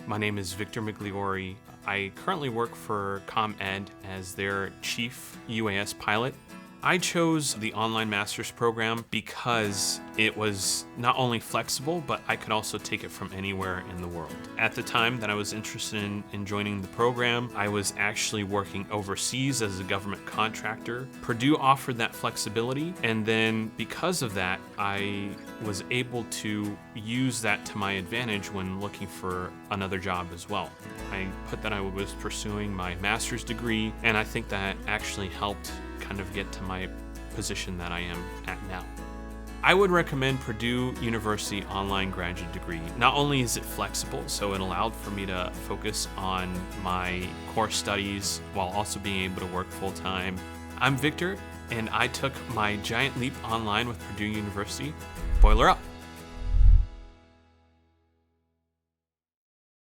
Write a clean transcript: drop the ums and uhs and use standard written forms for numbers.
My name is Victor Migliore. I currently work for ComEd as their chief UAS pilot. I chose the online master's program because it was not only flexible, but I could also take it from anywhere in the world. At the time that I was interested in joining the program, I was actually working overseas as a government contractor. Purdue offered that flexibility, and then because of that, I was able to use that to my advantage when looking for another job as well. I put that I was pursuing my master's degree, and I think that actually helped kind of get to my position that I am at now. I would recommend Purdue University online graduate degree. Not only is it flexible, so it allowed for me to focus on my core studies while also being able to work full-time. I'm Victor, and I took my giant leap online with Purdue University. Boiler up!